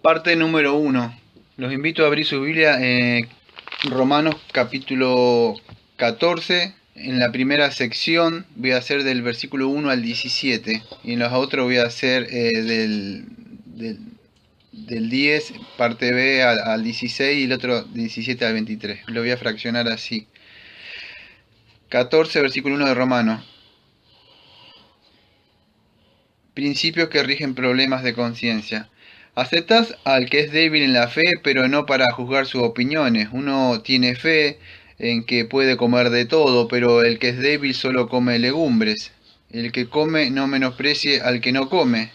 Parte número 1. Los invito a abrir su Biblia en Romanos capítulo 14. En la primera sección voy a hacer del versículo 1 al 17. Y en los otros voy a hacer del 10, parte B, al 16 y el otro 17 al 23. Lo voy a fraccionar así. 14, versículo 1 de Romanos. Principios que rigen problemas de conciencia. Aceptas al que es débil en la fe, pero no para juzgar sus opiniones. Uno tiene fe en que puede comer de todo, pero el que es débil solo come legumbres. El que come no menosprecie al que no come,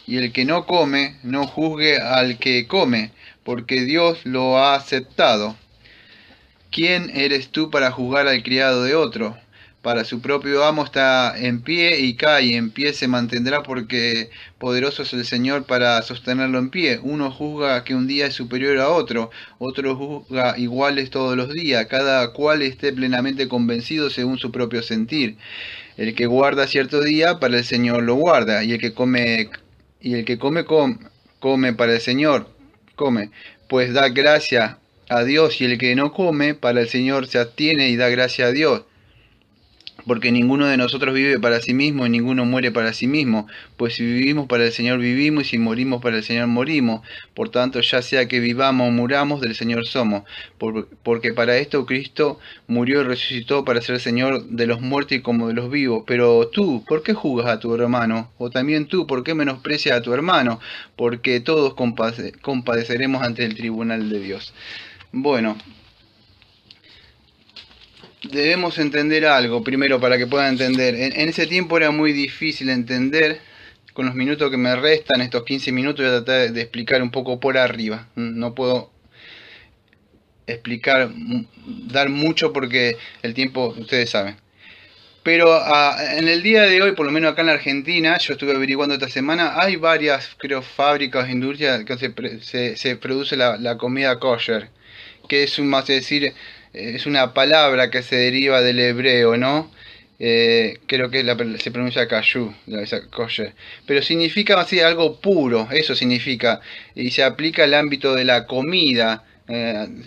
y el que no come no juzgue al que come, porque Dios lo ha aceptado. ¿Quién eres tú para juzgar al criado de otro? Para su propio amo está en pie y cae, y en pie se mantendrá, porque poderoso es el Señor para sostenerlo en pie. Uno juzga que un día es superior a otro juzga iguales todos los días, cada cual esté plenamente convencido según su propio sentir. El que guarda cierto día, para el Señor lo guarda, y el que come para el Señor, come, pues da gracia a Dios, y el que no come, para el Señor se abstiene y da gracia a Dios. Porque ninguno de nosotros vive para sí mismo y ninguno muere para sí mismo, pues si vivimos para el Señor vivimos y si morimos para el Señor morimos. Por tanto, ya sea que vivamos o muramos, del Señor somos. Porque para esto Cristo murió y resucitó, para ser Señor de los muertos y como de los vivos. Pero tú, ¿por qué juzgas a tu hermano? O también tú, ¿por qué menosprecias a tu hermano? Porque todos compadeceremos ante el tribunal de Dios. Bueno, debemos entender algo primero para que puedan entender. En ese tiempo era muy difícil entender. Con los minutos que me restan, estos 15 minutos, voy a tratar de explicar un poco por arriba. No puedo dar mucho porque el tiempo, ustedes saben. Pero en el día de hoy, por lo menos acá en la Argentina, yo estuve averiguando esta semana, hay varias, creo, fábricas, industrias que se produce la comida kosher, que es es una palabra que se deriva del hebreo, ¿no? Creo que se pronuncia kashu, kosher, pero significa así algo puro, eso significa, y se aplica al ámbito de la comida,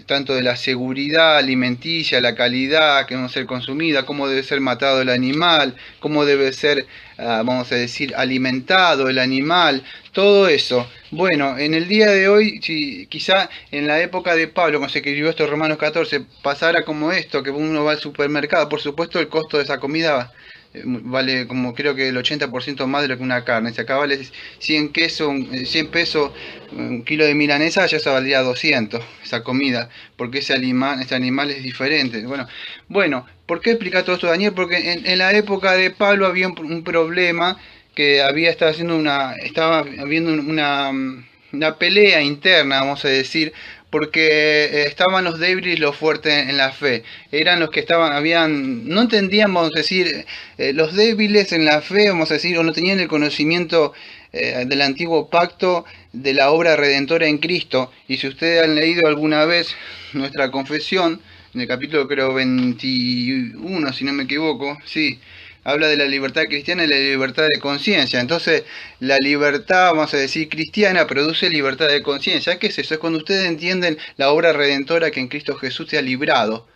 tanto de la seguridad alimenticia, la calidad que debe ser consumida, cómo debe ser matado el animal, cómo debe ser, vamos a decir, alimentado el animal, todo eso. Bueno, en el día de hoy, si quizá en la época de Pablo, cuando se escribió esto Romanos 14, pasara como esto, que uno va al supermercado, por supuesto el costo de esa comida vale como creo que el 80% más de lo que una carne. Si acá vale 100 pesos un kilo de milanesa, ya se valdría 200 esa comida, porque ese animal es diferente. Bueno, ¿por qué explicar todo esto, Daniel? Porque en la época de Pablo había un problema, que estaba habiendo una pelea interna, vamos a decir, porque estaban los débiles y los fuertes en la fe. Eran los que no entendían, vamos a decir, los débiles en la fe, vamos a decir, o no tenían el conocimiento del antiguo pacto, de la obra redentora en Cristo. Y si ustedes han leído alguna vez nuestra confesión, en el capítulo creo 21, si no me equivoco, sí, habla de la libertad cristiana y la libertad de conciencia. Entonces, la libertad, vamos a decir, cristiana produce libertad de conciencia. ¿Qué es eso? Es cuando ustedes entienden la obra redentora que en Cristo Jesús te ha librado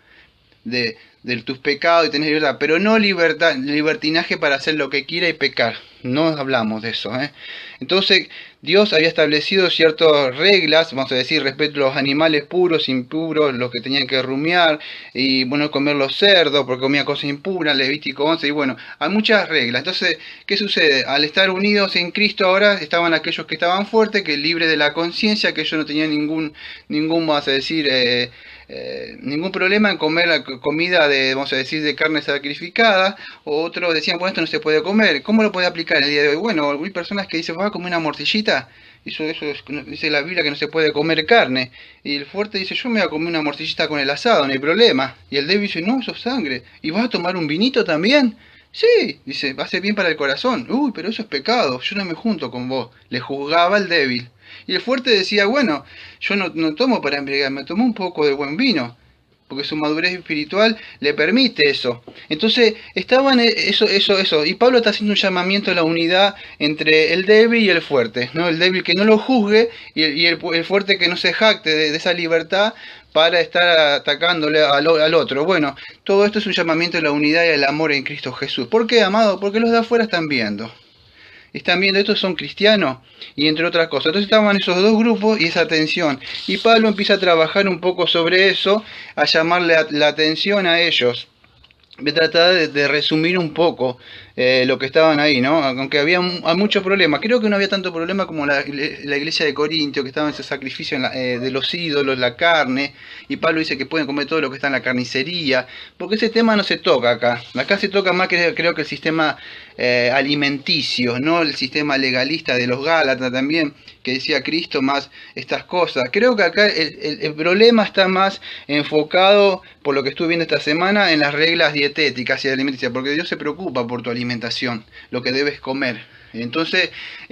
de tus pecados y tenés libertad, pero no libertinaje para hacer lo que quiera y pecar. No hablamos de eso, ¿eh? Entonces, Dios había establecido ciertas reglas, vamos a decir, respecto a los animales puros, impuros, los que tenían que rumiar, y bueno, comer los cerdos, porque comían cosas impuras, Levítico 11, y bueno, hay muchas reglas. Entonces, ¿qué sucede? Al estar unidos en Cristo ahora, estaban aquellos que estaban fuertes, que libres de la conciencia, que ellos no tenían ningún vamos a decir, ningún problema en comer la comida vamos a decir, de carne sacrificada. O otros decían, bueno, esto no se puede comer. ¿Cómo lo puede aplicar en el día de hoy? Bueno, hay personas que dicen, va a comer una morcillita. Dice la Biblia que no se puede comer carne. Y el fuerte dice, yo me voy a comer una morcillita con el asado, no hay problema. Y el débil dice, no, eso es sangre. ¿Y vas a tomar un vinito también? Sí, dice, va a ser bien para el corazón. Uy, pero eso es pecado, yo no me junto con vos. Le juzgaba al débil. Y el fuerte decía, bueno, yo no tomo para embriagarme, tomo un poco de buen vino. porque su madurez espiritual le permite eso. Entonces, estaban eso. Y Pablo está haciendo un llamamiento a la unidad entre el débil y el fuerte, ¿no? El débil que no lo juzgue y el fuerte que no se jacte de esa libertad para estar atacándole al otro. Bueno, todo esto es un llamamiento a la unidad y al amor en Cristo Jesús. ¿Por qué, amado? Porque los de afuera están viendo. Están viendo, estos son cristianos, y entre otras cosas. Entonces estaban esos dos grupos y esa tensión. Y Pablo empieza a trabajar un poco sobre eso, a llamarle la atención a ellos. Voy a tratar de resumir un poco lo que estaban ahí, ¿no? Aunque había muchos problemas. Creo que no había tanto problema como la iglesia de Corintio, que estaba en ese sacrificio de los ídolos, la carne. Y Pablo dice que pueden comer todo lo que está en la carnicería. Porque ese tema no se toca acá. Acá se toca más, creo que el sistema alimenticio, no el sistema legalista de los Gálatas también, que decía Cristo, más estas cosas. Creo que acá el problema está más enfocado, por lo que estuve viendo esta semana, en las reglas dietéticas y alimenticias, porque Dios se preocupa por tu alimentación, lo que debes comer. Entonces,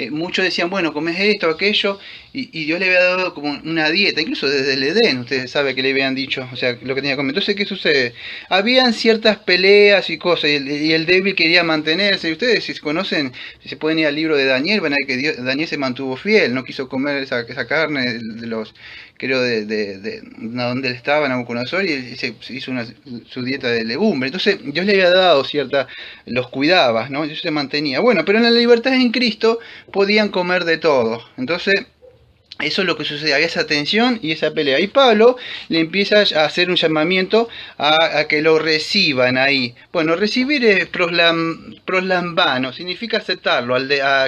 muchos decían, bueno, comes esto, aquello, y Dios le había dado como una dieta, incluso desde el Edén, ustedes saben que le habían dicho, o sea, lo que tenía que comer. Entonces, ¿qué sucede? Habían ciertas peleas y cosas, y el débil quería mantenerse, y ustedes si conocen, si se pueden ir al libro de Daniel, van a ver que Daniel se mantuvo fiel, no quiso comer esa carne de los, creo, de donde él estaba, en Nabucodonosor, y se hizo su dieta de legumbre. Entonces, Dios le había dado cierta, los cuidaba, ¿no? Dios se mantenía. Bueno, pero en la libertad en Cristo podían comer de todo. Entonces, eso es lo que sucede, había esa tensión y esa pelea. Y Pablo le empieza a hacer un llamamiento a que lo reciban ahí. Bueno, recibir es proslambano, significa aceptarlo,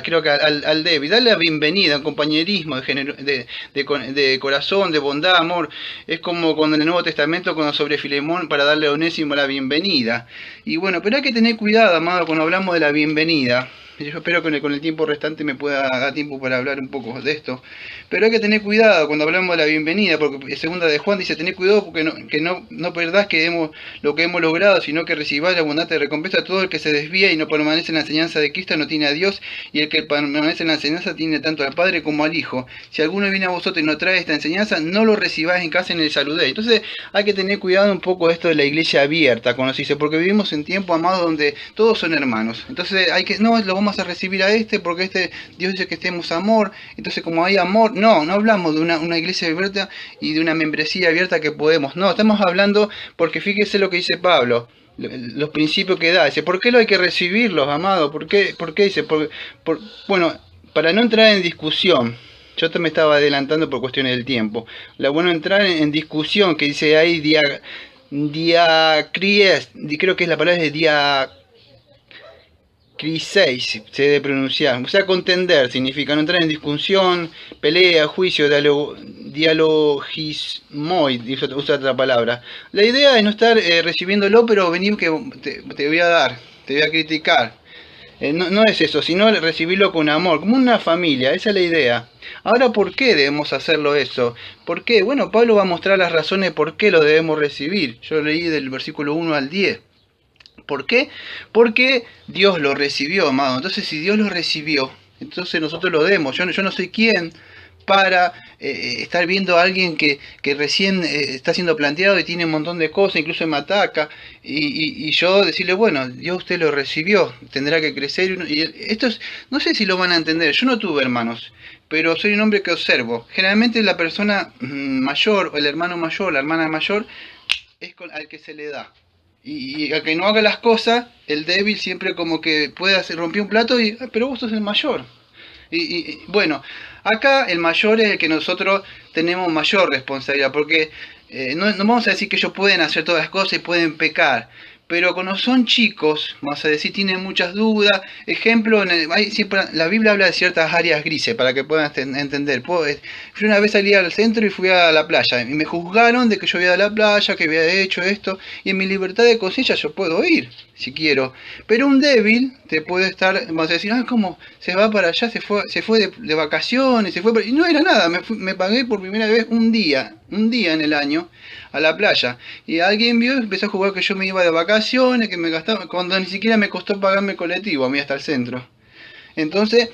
creo que al débil, darle la bienvenida, un compañerismo de corazón, de bondad, amor. Es como cuando en el Nuevo Testamento, cuando sobre Filemón, para darle a Onésimo la bienvenida. Y bueno, pero hay que tener cuidado, amado, cuando hablamos de la bienvenida. Yo espero que con el tiempo restante me pueda dar tiempo para hablar un poco de esto. Pero hay que tener cuidado cuando hablamos de la bienvenida, porque segunda de Juan dice, tened cuidado porque no perdás lo que hemos logrado, sino que recibáis la abundante recompensa a todo el que se desvía y no permanece en la enseñanza de Cristo, no tiene a Dios, y el que permanece en la enseñanza tiene tanto al Padre como al Hijo. Si alguno viene a vosotros y no trae esta enseñanza, no lo recibáis en casa ni le saludéis. Entonces hay que tener cuidado un poco de esto de la iglesia abierta, como se dice, porque vivimos en tiempo, amados, donde todos son hermanos. Entonces no lo vamos a recibir a porque Dios dice que estemos amor. Entonces, como hay amor, no hablamos de una iglesia abierta y de una membresía abierta que podemos. No, estamos hablando, porque fíjese lo que dice Pablo, los principios que da. Dice, ¿por qué lo hay que recibirlos, amados? ¿Por qué dice? Bueno, para no entrar en discusión. Yo me estaba adelantando por cuestiones del tiempo. La bueno entrar en discusión, que dice ahí diacries, creo que es la palabra de criseis, se debe pronunciar. O sea, contender significa no entrar en discusión, pelea, juicio, dialogismoi, usa otra palabra. La idea es no estar recibiéndolo, pero venir que te voy a dar, te voy a criticar. No es eso, sino recibirlo con amor, como una familia, esa es la idea. Ahora, ¿por qué debemos hacerlo eso? ¿Por qué? Bueno, Pablo va a mostrar las razones por qué lo debemos recibir. Yo leí del versículo 1 al 10. ¿Por qué? Porque Dios lo recibió, amado. Entonces, si Dios lo recibió, entonces nosotros lo demos. Yo no soy quien para estar viendo a alguien que recién está siendo planteado y tiene un montón de cosas, incluso me ataca, y yo decirle, bueno, Dios usted lo recibió, tendrá que crecer. Y esto no sé si lo van a entender. Yo no tuve hermanos, pero soy un hombre que observo. Generalmente la persona mayor, o el hermano mayor, la hermana mayor, es al que se le da. Y al que no haga las cosas, el débil siempre como que puede romper un plato y, pero vos sos el mayor. Y bueno, acá el mayor es el que nosotros tenemos mayor responsabilidad, porque no vamos a decir que ellos pueden hacer todas las cosas y pueden pecar. Pero cuando son chicos, vamos a decir, tienen muchas dudas. Ejemplo, siempre, la Biblia habla de ciertas áreas grises para que puedan entender. Fui una vez salí al centro y fui a la playa. Y me juzgaron de que yo había ido a la playa, que había hecho esto. Y en mi libertad de conciencia yo puedo ir, si quiero. Pero un débil te puede estar, vamos a decir, ¿cómo? Se va para allá, se fue de vacaciones, y no era nada. Me pagué por primera vez un día en el año a la playa, y alguien vio y empezó a jugar que yo me iba de vacaciones, que me gastaba, cuando ni siquiera me costó pagarme el colectivo a mí hasta el centro. Entonces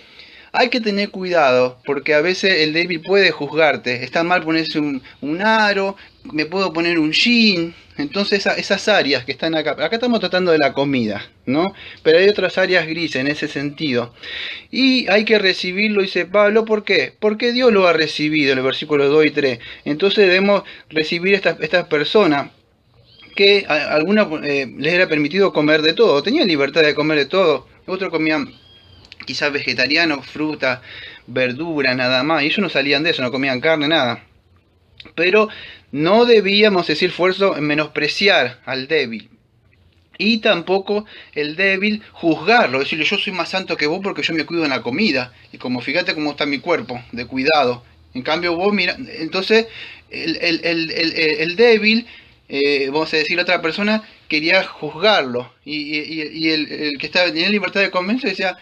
hay que tener cuidado, porque a veces el débil puede juzgarte. Está mal ponerse un aro, me puedo poner un jean. Entonces esas áreas que están acá estamos tratando de la comida, ¿no? Pero hay otras áreas grises en ese sentido. Y hay que recibirlo, dice Pablo, ¿por qué? Porque Dios lo ha recibido, en el versículo 2 y 3. Entonces debemos recibir estas personas que a algunos les era permitido comer de todo, tenían libertad de comer de todo, otros comían quizás vegetariano, fruta, verdura, nada más, y ellos no salían de eso, no comían carne, nada. Pero no debíamos decir esfuerzo en menospreciar al débil. Y tampoco el débil juzgarlo, decirle yo soy más santo que vos porque yo me cuido en la comida. Y como fíjate cómo está mi cuerpo, de cuidado. En cambio vos mira, entonces el débil, vamos a decir, la otra persona quería juzgarlo. Y el que estaba, tenía libertad de comer decía,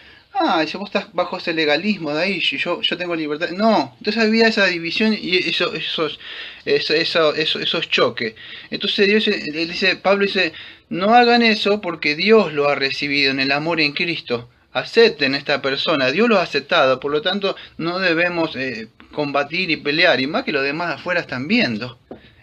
si vos estás bajo ese legalismo de ahí, yo tengo libertad. No, entonces había esa división y esos choques. Entonces Dios, él dice, Pablo dice, no hagan eso porque Dios lo ha recibido en el amor en Cristo. Acepten esta persona, Dios lo ha aceptado, por lo tanto no debemos combatir y pelear, y más que los demás afuera están viendo.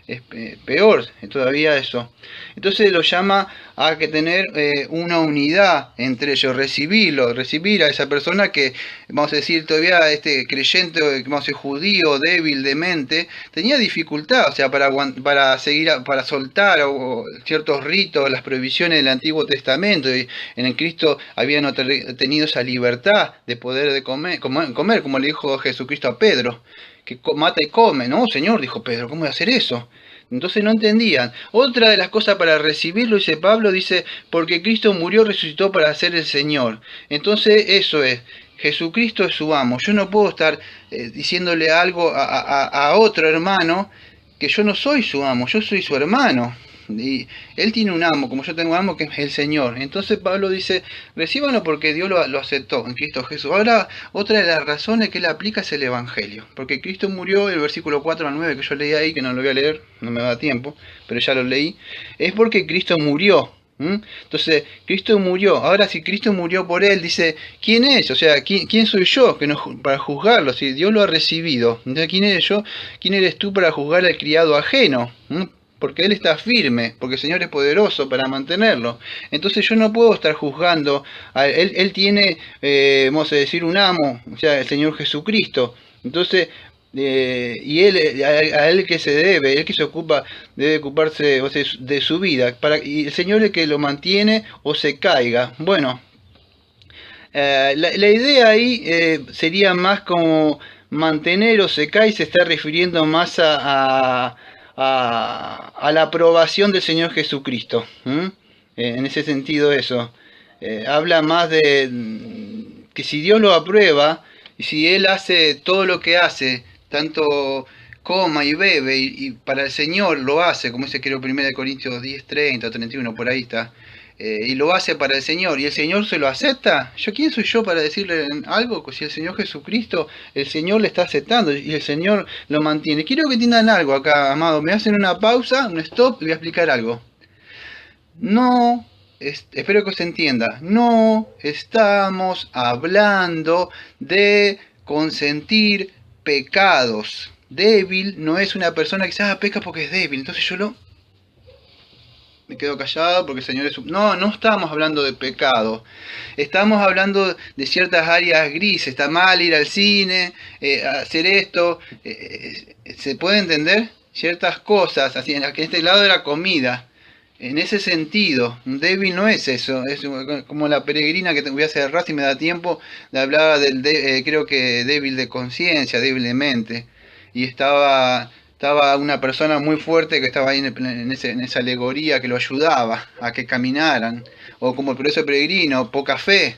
Es peor todavía eso. Entonces lo llama a que tener una unidad entre ellos, recibir a esa persona que, vamos a decir, todavía este creyente, vamos a decir, judío, débil de mente, tenía dificultad, o sea, para seguir, para soltar ciertos ritos, las prohibiciones del Antiguo Testamento, y en el Cristo habían tenido esa libertad de poder comer, como le dijo Jesucristo a Pedro, que mata y come. No, Señor, dijo Pedro, ¿cómo voy a hacer eso? Entonces no entendían. Otra de las cosas para recibirlo, dice Pablo, dice, porque Cristo murió, resucitó para ser el Señor. Entonces eso es, Jesucristo es su amo. Yo no puedo estar diciéndole algo a otro hermano que yo no soy su amo, yo soy su hermano. Y él tiene un amo, como yo tengo un amo, que es el Señor. Entonces Pablo dice, recíbanlo porque Dios lo aceptó en Cristo Jesús. Ahora, otra de las razones que él aplica es el Evangelio. Porque Cristo murió, el versículo 4 al 9 que yo leí ahí, que no lo voy a leer, no me da tiempo, pero ya lo leí, es porque Cristo murió. Entonces, Cristo murió. Ahora, si Cristo murió por él, dice, ¿quién es? O sea, ¿quién soy yo para juzgarlo? Si Dios lo ha recibido. Entonces, ¿quién eres yo? ¿Quién eres tú para juzgar al criado ajeno? Porque Él está firme, porque el Señor es poderoso para mantenerlo. Entonces yo no puedo estar juzgando. Él tiene, vamos a decir, un amo, o sea, el Señor Jesucristo. Entonces, y a Él que se debe, Él que debe ocuparse, o sea, de su vida. Y el Señor es el que lo mantiene o se caiga. Bueno, la idea ahí sería más como mantener o se cae, se está refiriendo más a la aprobación del Señor Jesucristo. En ese sentido eso. Habla más de que si Dios lo aprueba, y si Él hace todo lo que hace, tanto coma y bebe, y para el Señor lo hace, como dice creo 1 Corintios 10, 30, 31, por ahí está, y lo hace para el Señor, y el Señor se lo acepta, ¿quién soy yo para decirle algo? Si el Señor Jesucristo, el Señor le está aceptando, y el Señor lo mantiene. Quiero que entiendan algo acá, amado, me hacen una pausa, un stop, y voy a explicar algo. No, espero que se entienda, no estamos hablando de consentir pecados. Débil no es una persona que dice, peca porque es débil, entonces yo me quedo callado porque el Señor es... No estamos hablando de pecado. Estamos hablando de ciertas áreas grises. Está mal ir al cine, hacer esto. ¿Se puede entender? Ciertas cosas, así en este lado de la comida. En ese sentido, un débil no es eso. Es como la peregrina que voy a cerrar si me da tiempo. Le hablaba creo que débil de conciencia, débil de mente. Y estaba una persona muy fuerte que estaba ahí en esa alegoría que lo ayudaba a que caminaran, o como el preso peregrino, poca fe.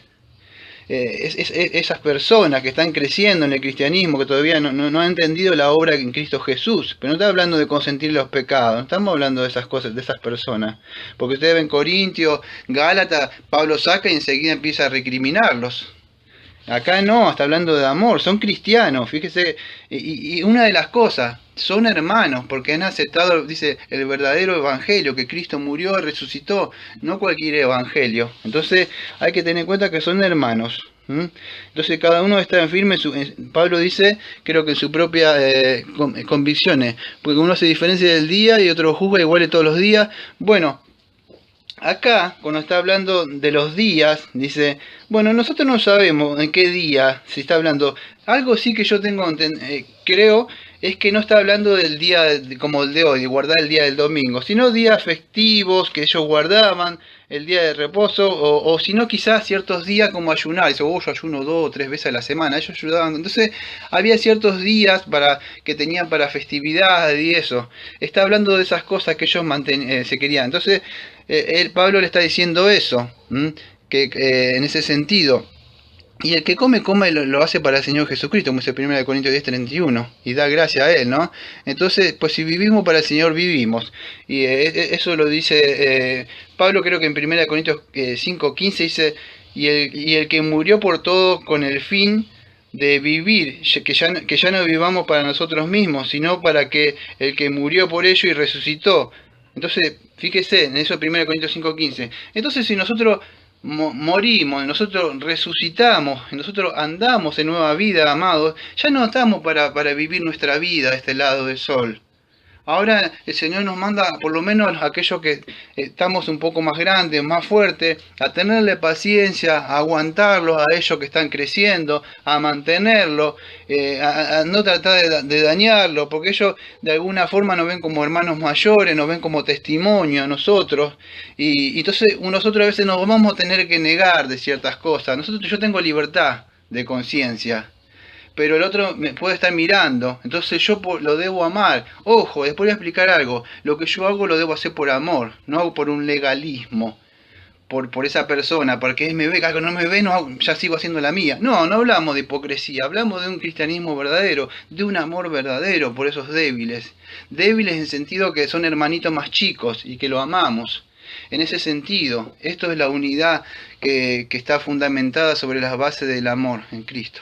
Esas personas que están creciendo en el cristianismo, que todavía no han entendido la obra en Cristo Jesús, pero no está hablando de consentir los pecados, no estamos hablando de esas cosas, de esas personas, porque ustedes ven Corintios, Gálatas, Pablo saca y enseguida empieza a recriminarlos. Acá no, está hablando de amor, son cristianos, fíjese, y una de las cosas, son hermanos, porque han aceptado, dice, el verdadero evangelio, que Cristo murió y resucitó, no cualquier evangelio. Entonces hay que tener en cuenta que son hermanos, ¿Mm? Entonces cada uno está firme, Pablo dice, creo que en su propia convicciones, porque uno se diferencia del día y otro juzga igual todos los días. Bueno, acá, cuando está hablando de los días, dice, bueno, nosotros no sabemos en qué día se está hablando. Algo sí que yo tengo, creo, es que no está hablando del día como el de hoy, de guardar el día del domingo, sino días festivos que ellos guardaban, el día de reposo, o si no quizás ciertos días como ayunar. Dice, yo ayuno 2 o 3 veces a la semana, ellos ayudaban. Entonces había ciertos días que tenían para festividad y eso. Está hablando de esas cosas que ellos se querían. Entonces Pablo le está diciendo eso, que en ese sentido. Y el que come, come lo hace para el Señor Jesucristo, como dice 1 Corintios 10:31, y da gracia a Él, ¿no? Entonces, pues si vivimos para el Señor, vivimos. Y eso lo dice Pablo, creo que en 1 Corintios 5:15 dice, y el que murió por todo con el fin de vivir, que ya no vivamos para nosotros mismos, sino para que el que murió por ello y resucitó. Entonces, fíjese en eso 1 Corintios 5:15. Entonces, si nosotros morimos, nosotros resucitamos, nosotros andamos en nueva vida, amados, ya no estamos para vivir nuestra vida a este lado del sol. Ahora el Señor nos manda, por lo menos a aquellos que estamos un poco más grandes, más fuertes, a tenerle paciencia, a aguantarlos, a ellos que están creciendo, a mantenerlos, a no tratar de dañarlos, porque ellos de alguna forma nos ven como hermanos mayores, nos ven como testimonio a nosotros, y entonces nosotros a veces nos vamos a tener que negar de ciertas cosas. Yo tengo libertad de conciencia, pero el otro me puede estar mirando, entonces yo lo debo amar. Ojo, después voy a explicar algo, lo que yo hago lo debo hacer por amor, no hago por un legalismo, por esa persona, porque él me ve, algo no me ve, no, ya sigo haciendo la mía. No, no hablamos de hipocresía, hablamos de un cristianismo verdadero, de un amor verdadero por esos débiles. Débiles en el sentido que son hermanitos más chicos y que lo amamos. En ese sentido, esto es la unidad que está fundamentada sobre las bases del amor en Cristo.